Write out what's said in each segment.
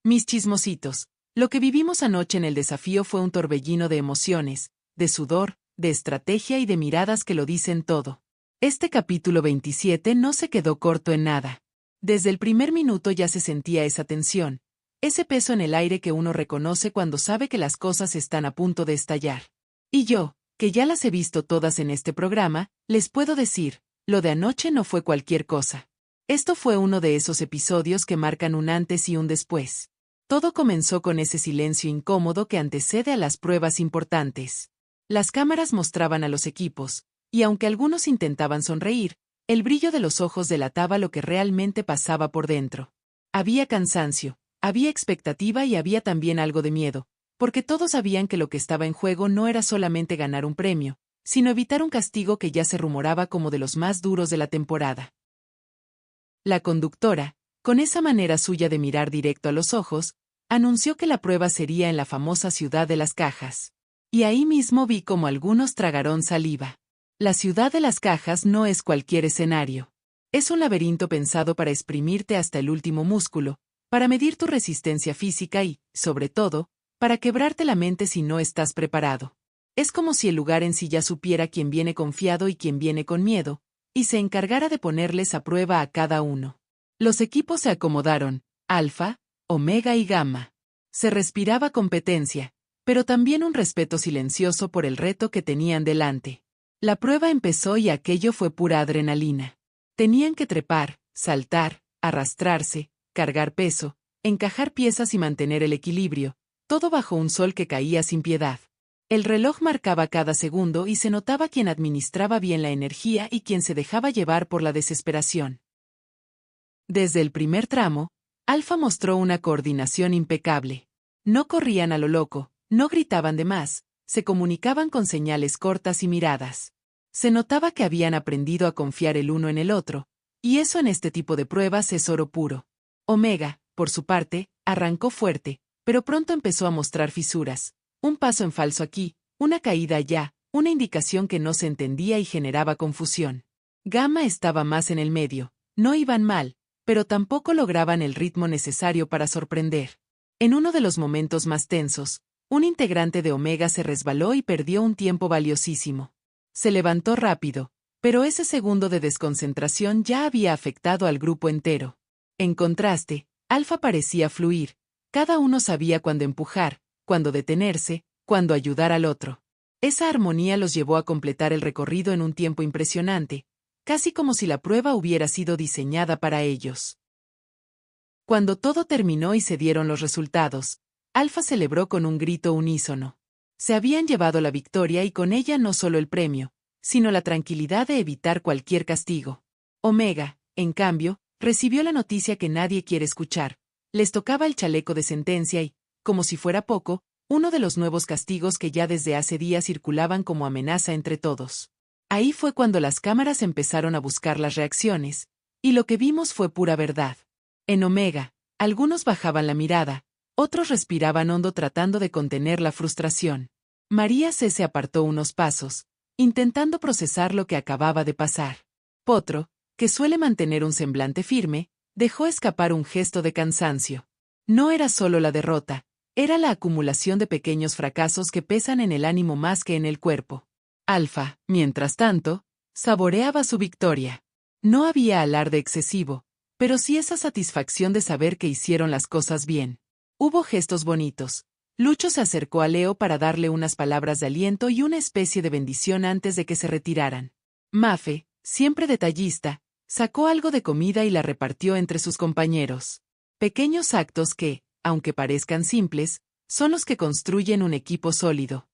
Mis chismositos, lo que vivimos anoche en el desafío fue un torbellino de emociones, de sudor, de estrategia y de miradas que lo dicen todo. Este capítulo 27 no se quedó corto en nada. Desde el primer minuto ya se sentía esa tensión, ese peso en el aire que uno reconoce cuando sabe que las cosas están a punto de estallar. Y yo, que ya las he visto todas en este programa, les puedo decir, lo de anoche no fue cualquier cosa. Esto fue uno de esos episodios que marcan un antes y un después. Todo comenzó con ese silencio incómodo que antecede a las pruebas importantes. Las cámaras mostraban a los equipos, y aunque algunos intentaban sonreír, el brillo de los ojos delataba lo que realmente pasaba por dentro. Había cansancio, había expectativa y había también algo de miedo, porque todos sabían que lo que estaba en juego no era solamente ganar un premio, sino evitar un castigo que ya se rumoraba como de los más duros de la temporada. La conductora, con esa manera suya de mirar directo a los ojos, anunció que la prueba sería en la famosa ciudad de las cajas. Y ahí mismo vi como algunos tragaron saliva. La ciudad de las cajas no es cualquier escenario. Es un laberinto pensado para exprimirte hasta el último músculo, para medir tu resistencia física y, sobre todo, para quebrarte la mente si no estás preparado. Es como si el lugar en sí ya supiera quién viene confiado y quién viene con miedo, y se encargara de ponerles a prueba a cada uno. Los equipos se acomodaron, Alfa, Omega y Gamma. Se respiraba competencia, pero también un respeto silencioso por el reto que tenían delante. La prueba empezó y aquello fue pura adrenalina. Tenían que trepar, saltar, arrastrarse, cargar peso, encajar piezas y mantener el equilibrio, todo bajo un sol que caía sin piedad. El reloj marcaba cada segundo y se notaba quién administraba bien la energía y quién se dejaba llevar por la desesperación. Desde el primer tramo, Alfa mostró una coordinación impecable. No corrían a lo loco, no gritaban de más, se comunicaban con señales cortas y miradas. Se notaba que habían aprendido a confiar el uno en el otro, y eso en este tipo de pruebas es oro puro. Omega, por su parte, arrancó fuerte, pero pronto empezó a mostrar fisuras. Un paso en falso aquí, una caída allá, una indicación que no se entendía y generaba confusión. Gamma estaba más en el medio, no iban mal, pero tampoco lograban el ritmo necesario para sorprender. En uno de los momentos más tensos, un integrante de Omega se resbaló y perdió un tiempo valiosísimo. Se levantó rápido, pero ese segundo de desconcentración ya había afectado al grupo entero. En contraste, Alfa parecía fluir, cada uno sabía cuándo empujar, cuándo detenerse, cuándo ayudar al otro. Esa armonía los llevó a completar el recorrido en un tiempo impresionante, casi como si la prueba hubiera sido diseñada para ellos. Cuando todo terminó y se dieron los resultados, Alfa celebró con un grito unísono. Se habían llevado la victoria y con ella no solo el premio, sino la tranquilidad de evitar cualquier castigo. Omega, en cambio, recibió la noticia que nadie quiere escuchar. Les tocaba el chaleco de sentencia y, como si fuera poco, uno de los nuevos castigos que ya desde hace días circulaban como amenaza entre todos. Ahí fue cuando las cámaras empezaron a buscar las reacciones, y lo que vimos fue pura verdad. En Omega, algunos bajaban la mirada, otros respiraban hondo tratando de contener la frustración. María C. se apartó unos pasos, intentando procesar lo que acababa de pasar. Potro, que suele mantener un semblante firme, dejó escapar un gesto de cansancio. No era solo la derrota, era la acumulación de pequeños fracasos que pesan en el ánimo más que en el cuerpo. Alfa, mientras tanto, saboreaba su victoria. No había alarde excesivo, pero sí esa satisfacción de saber que hicieron las cosas bien. Hubo gestos bonitos. Lucho se acercó a Leo para darle unas palabras de aliento y una especie de bendición antes de que se retiraran. Mafe, siempre detallista, sacó algo de comida y la repartió entre sus compañeros. Pequeños actos que, aunque parezcan simples, son los que construyen un equipo sólido.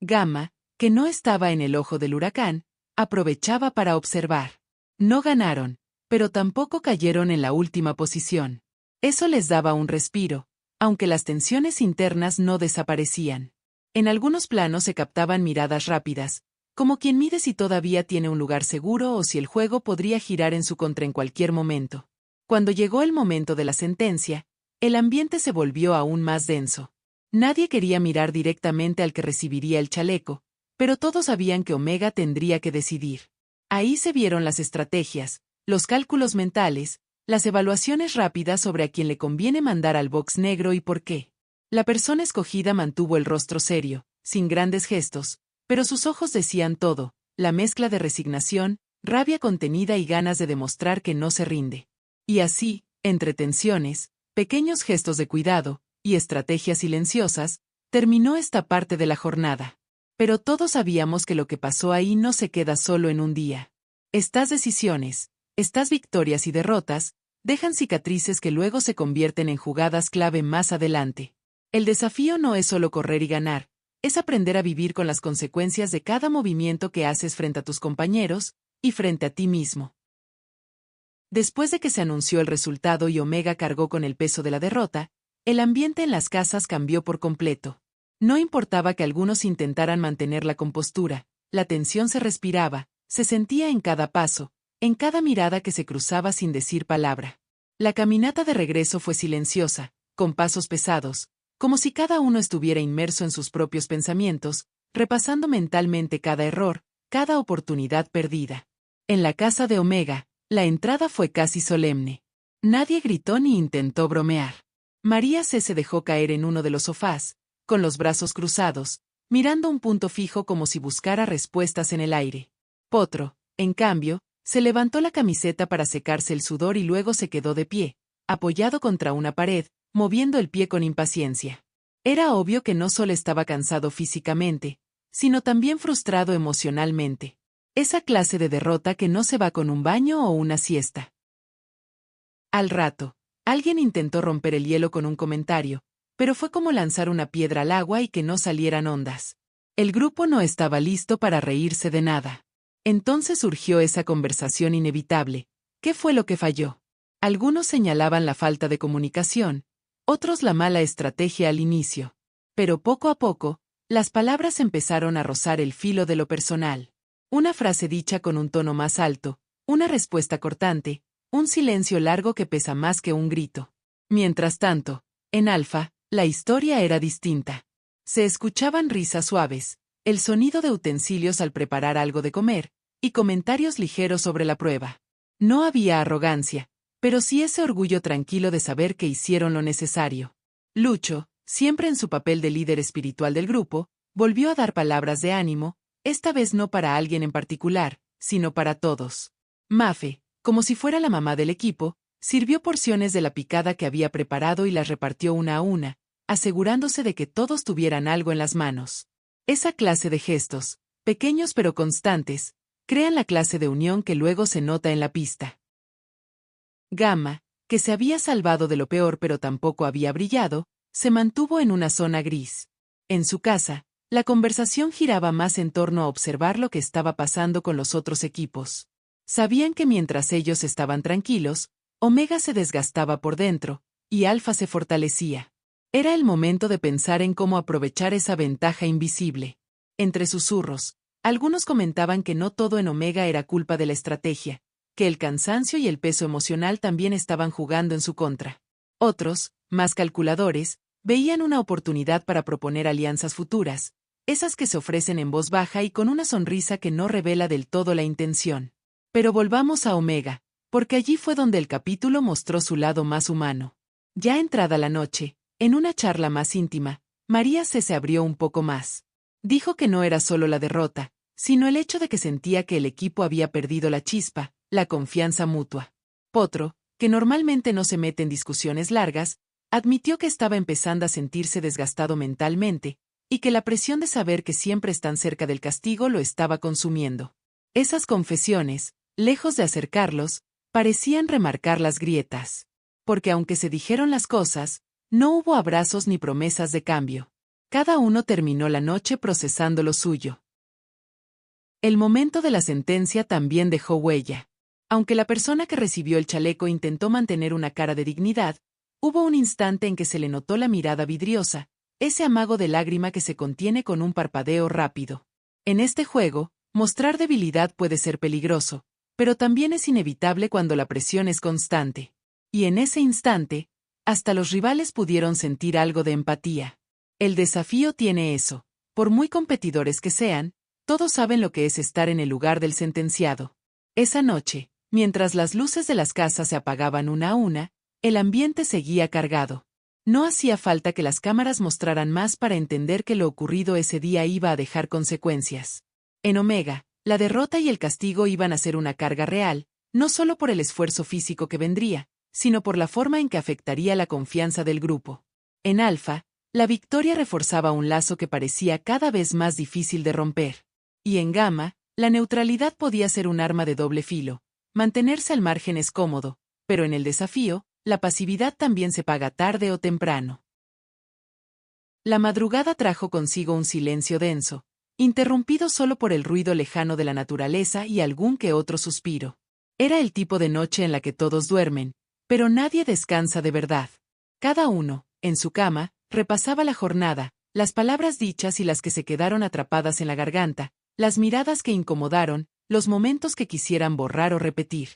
Gamma, que no estaba en el ojo del huracán, aprovechaba para observar. No ganaron, pero tampoco cayeron en la última posición. Eso les daba un respiro, aunque las tensiones internas no desaparecían. En algunos planos se captaban miradas rápidas, como quien mide si todavía tiene un lugar seguro o si el juego podría girar en su contra en cualquier momento. Cuando llegó el momento de la sentencia, el ambiente se volvió aún más denso. Nadie quería mirar directamente al que recibiría el chaleco, pero todos sabían que Omega tendría que decidir. Ahí se vieron las estrategias, los cálculos mentales, Las evaluaciones rápidas sobre a quién le conviene mandar al box negro y por qué. La persona escogida mantuvo el rostro serio, sin grandes gestos, pero sus ojos decían todo, la mezcla de resignación, rabia contenida y ganas de demostrar que no se rinde. Y así, entre tensiones, pequeños gestos de cuidado, y estrategias silenciosas, terminó esta parte de la jornada. Pero todos sabíamos que lo que pasó ahí no se queda solo en un día. Estas decisiones, estas victorias y derrotas, dejan cicatrices que luego se convierten en jugadas clave más adelante. El desafío no es solo correr y ganar, es aprender a vivir con las consecuencias de cada movimiento que haces frente a tus compañeros y frente a ti mismo. Después de que se anunció el resultado y Omega cargó con el peso de la derrota, el ambiente en las casas cambió por completo. No importaba que algunos intentaran mantener la compostura, la tensión se respiraba, se sentía en cada paso, en cada mirada que se cruzaba sin decir palabra. La caminata de regreso fue silenciosa, con pasos pesados, como si cada uno estuviera inmerso en sus propios pensamientos, repasando mentalmente cada error, cada oportunidad perdida. En la casa de Omega, la entrada fue casi solemne. Nadie gritó ni intentó bromear. María C. se dejó caer en uno de los sofás, con los brazos cruzados, mirando un punto fijo como si buscara respuestas en el aire. Potro, en cambio, se levantó la camiseta para secarse el sudor y luego se quedó de pie, apoyado contra una pared, moviendo el pie con impaciencia. Era obvio que no solo estaba cansado físicamente, sino también frustrado emocionalmente. Esa clase de derrota que no se va con un baño o una siesta. Al rato, alguien intentó romper el hielo con un comentario, pero fue como lanzar una piedra al agua y que no salieran ondas. El grupo no estaba listo para reírse de nada. Entonces surgió esa conversación inevitable. ¿Qué fue lo que falló? Algunos señalaban la falta de comunicación, otros la mala estrategia al inicio. Pero poco a poco, las palabras empezaron a rozar el filo de lo personal. Una frase dicha con un tono más alto, una respuesta cortante, un silencio largo que pesa más que un grito. Mientras tanto, en Alfa, la historia era distinta. Se escuchaban risas suaves, el sonido de utensilios al preparar algo de comer, y comentarios ligeros sobre la prueba. No había arrogancia, pero sí ese orgullo tranquilo de saber que hicieron lo necesario. Lucho, siempre en su papel de líder espiritual del grupo, volvió a dar palabras de ánimo, esta vez no para alguien en particular, sino para todos. Mafe, como si fuera la mamá del equipo, sirvió porciones de la picada que había preparado y las repartió una a una, asegurándose de que todos tuvieran algo en las manos. Esa clase de gestos, pequeños pero constantes, crean la clase de unión que luego se nota en la pista. Gamma, que se había salvado de lo peor pero tampoco había brillado, se mantuvo en una zona gris. En su casa, la conversación giraba más en torno a observar lo que estaba pasando con los otros equipos. Sabían que mientras ellos estaban tranquilos, Omega se desgastaba por dentro, y Alfa se fortalecía. Era el momento de pensar en cómo aprovechar esa ventaja invisible. Entre susurros, algunos comentaban que no todo en Omega era culpa de la estrategia, que el cansancio y el peso emocional también estaban jugando en su contra. Otros, más calculadores, veían una oportunidad para proponer alianzas futuras, esas que se ofrecen en voz baja y con una sonrisa que no revela del todo la intención. Pero volvamos a Omega, porque allí fue donde el capítulo mostró su lado más humano. Ya entrada la noche, en una charla más íntima, María C. se abrió un poco más. Dijo que no era solo la derrota, sino el hecho de que sentía que el equipo había perdido la chispa, la confianza mutua. Potro, que normalmente no se mete en discusiones largas, admitió que estaba empezando a sentirse desgastado mentalmente, y que la presión de saber que siempre están cerca del castigo lo estaba consumiendo. Esas confesiones, lejos de acercarlos, parecían remarcar las grietas. Porque aunque se dijeron las cosas, no hubo abrazos ni promesas de cambio. Cada uno terminó la noche procesando lo suyo. El momento de la sentencia también dejó huella. Aunque la persona que recibió el chaleco intentó mantener una cara de dignidad, hubo un instante en que se le notó la mirada vidriosa, ese amago de lágrima que se contiene con un parpadeo rápido. En este juego, mostrar debilidad puede ser peligroso, pero también es inevitable cuando la presión es constante. Y en ese instante, hasta los rivales pudieron sentir algo de empatía. El desafío tiene eso. Por muy competidores que sean, todos saben lo que es estar en el lugar del sentenciado. Esa noche, Mientras las luces de las casas se apagaban una a una, el ambiente seguía cargado. No hacía falta que las cámaras mostraran más para entender que lo ocurrido ese día iba a dejar consecuencias. En Omega, la derrota y el castigo iban a ser una carga real, no solo por el esfuerzo físico que vendría, sino por la forma en que afectaría la confianza del grupo. En Alpha, la victoria reforzaba un lazo que parecía cada vez más difícil de romper. Y en Gamma, la neutralidad podía ser un arma de doble filo. Mantenerse al margen es cómodo, pero en el desafío, la pasividad también se paga tarde o temprano. La madrugada trajo consigo un silencio denso, interrumpido solo por el ruido lejano de la naturaleza y algún que otro suspiro. Era el tipo de noche en la que todos duermen, pero nadie descansa de verdad. Cada uno, en su cama, repasaba la jornada, las palabras dichas y las que se quedaron atrapadas en la garganta, las miradas que incomodaron, los momentos que quisieran borrar o repetir.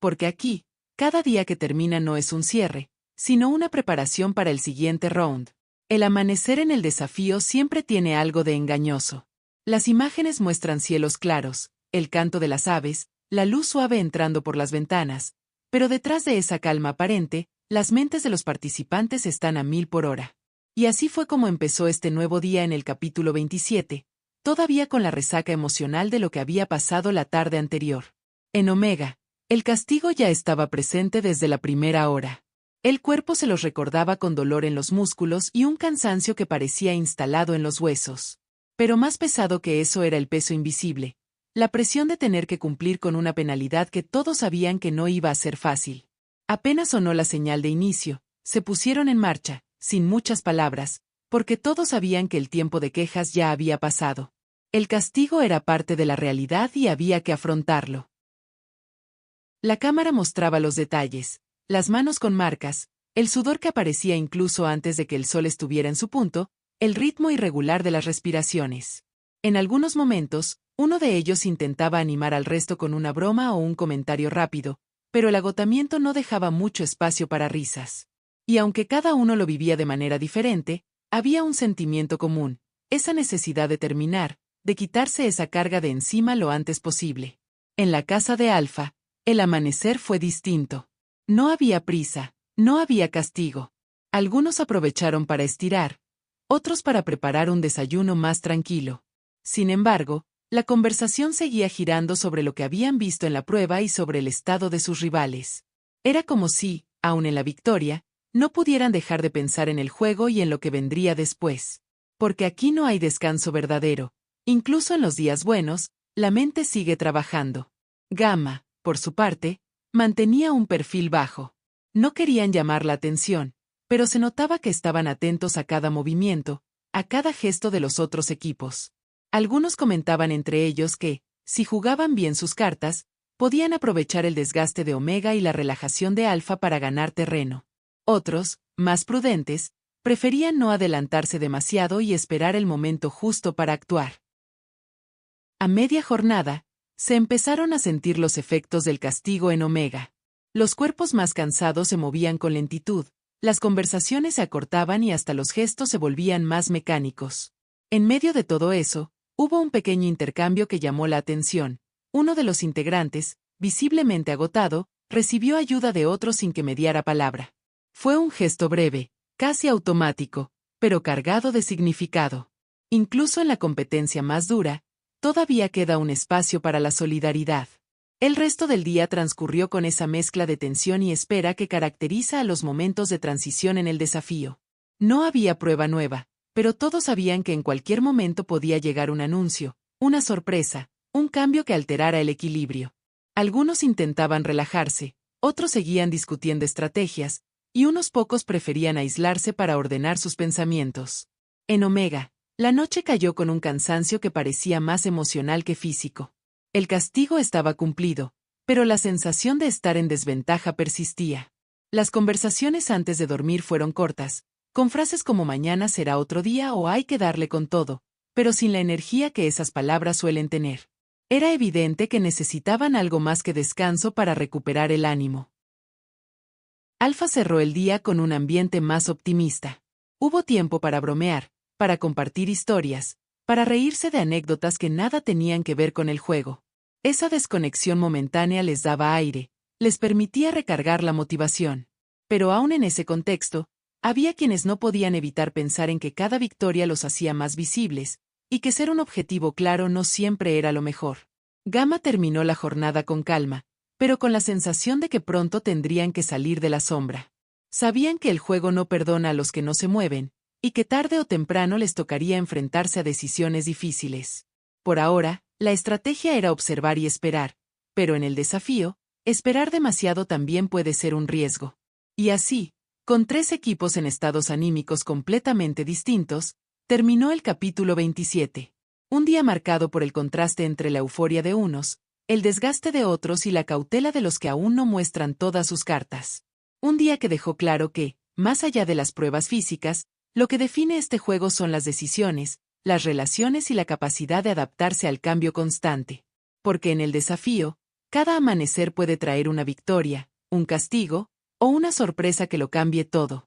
Porque aquí, cada día que termina no es un cierre, sino una preparación para el siguiente round. El amanecer en el desafío siempre tiene algo de engañoso. Las imágenes muestran cielos claros, el canto de las aves, la luz suave entrando por las ventanas, pero detrás de esa calma aparente, las mentes de los participantes están a 1000 por hora. Y así fue como empezó este nuevo día en el capítulo 27, todavía con la resaca emocional de lo que había pasado la tarde anterior. En Omega, el castigo ya estaba presente desde la primera hora. El cuerpo se los recordaba con dolor en los músculos y un cansancio que parecía instalado en los huesos. Pero más pesado que eso era el peso invisible, la presión de tener que cumplir con una penalidad que todos sabían que no iba a ser fácil. Apenas sonó la señal de inicio, se pusieron en marcha, sin muchas palabras, porque todos sabían que el tiempo de quejas ya había pasado. El castigo era parte de la realidad y había que afrontarlo. La cámara mostraba los detalles, las manos con marcas, el sudor que aparecía incluso antes de que el sol estuviera en su punto, el ritmo irregular de las respiraciones. En algunos momentos, uno de ellos intentaba animar al resto con una broma o un comentario rápido, pero el agotamiento no dejaba mucho espacio para risas. Y aunque cada uno lo vivía de manera diferente, había un sentimiento común, esa necesidad de terminar, de quitarse esa carga de encima lo antes posible. En la casa de Alpha, el amanecer fue distinto. No había prisa, no había castigo. Algunos aprovecharon para estirar, otros para preparar un desayuno más tranquilo. Sin embargo, la conversación seguía girando sobre lo que habían visto en la prueba y sobre el estado de sus rivales. Era como si, aun en la victoria, no pudieran dejar de pensar en el juego y en lo que vendría después. Porque aquí no hay descanso verdadero. Incluso en los días buenos, la mente sigue trabajando. Gamma, por su parte, mantenía un perfil bajo. No querían llamar la atención, pero se notaba que estaban atentos a cada movimiento, a cada gesto de los otros equipos. Algunos comentaban entre ellos que, si jugaban bien sus cartas, podían aprovechar el desgaste de Omega y la relajación de Alpha para ganar terreno. Otros, más prudentes, preferían no adelantarse demasiado y esperar el momento justo para actuar. A media jornada, se empezaron a sentir los efectos del castigo en Omega. Los cuerpos más cansados se movían con lentitud, las conversaciones se acortaban y hasta los gestos se volvían más mecánicos. En medio de todo eso, hubo un pequeño intercambio que llamó la atención. Uno de los integrantes, visiblemente agotado, recibió ayuda de otro sin que mediara palabra. Fue un gesto breve, casi automático, pero cargado de significado. Incluso en la competencia más dura, todavía queda un espacio para la solidaridad. El resto del día transcurrió con esa mezcla de tensión y espera que caracteriza a los momentos de transición en el desafío. No había prueba nueva, pero todos sabían que en cualquier momento podía llegar un anuncio, una sorpresa, un cambio que alterara el equilibrio. Algunos intentaban relajarse, otros seguían discutiendo estrategias, y unos pocos preferían aislarse para ordenar sus pensamientos. En Omega, la noche cayó con un cansancio que parecía más emocional que físico. El castigo estaba cumplido, pero la sensación de estar en desventaja persistía. Las conversaciones antes de dormir fueron cortas, con frases como mañana será otro día o hay que darle con todo, pero sin la energía que esas palabras suelen tener. Era evidente que necesitaban algo más que descanso para recuperar el ánimo. Alpha cerró el día con un ambiente más optimista. Hubo tiempo para bromear, para compartir historias, para reírse de anécdotas que nada tenían que ver con el juego. Esa desconexión momentánea les daba aire, les permitía recargar la motivación. Pero aún en ese contexto, había quienes no podían evitar pensar en que cada victoria los hacía más visibles, y que ser un objetivo claro no siempre era lo mejor. Gamma terminó la jornada con calma, pero con la sensación de que pronto tendrían que salir de la sombra. Sabían que el juego no perdona a los que no se mueven, y que tarde o temprano les tocaría enfrentarse a decisiones difíciles. Por ahora, la estrategia era observar y esperar, pero en el desafío, esperar demasiado también puede ser un riesgo. Y así, con 3 equipos en estados anímicos completamente distintos, terminó el capítulo 27. Un día marcado por el contraste entre la euforia de unos, el desgaste de otros y la cautela de los que aún no muestran todas sus cartas. Un día que dejó claro que, más allá de las pruebas físicas, lo que define este juego son las decisiones, las relaciones y la capacidad de adaptarse al cambio constante. Porque en el desafío, cada amanecer puede traer una victoria, un castigo, o una sorpresa que lo cambie todo.